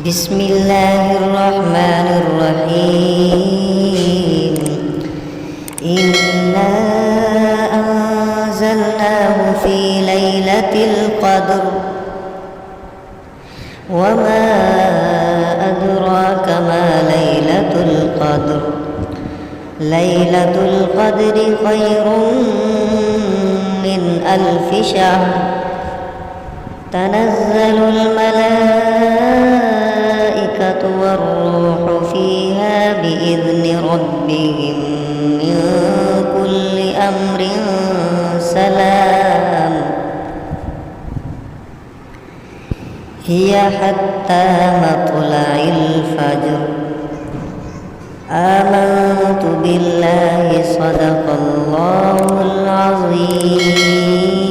بسم الله الرحمن الرحيم. إنا أنزلناه في ليلة القدر وما أدراك ما ليلة القدر. ليلة القدر خير من 1000 شهر. تنزل الملائكة والروح فيها بإذن ربهم من كل أمر سلام هي حتى مطلع الفجر. آمنت بالله صدق الله العظيم.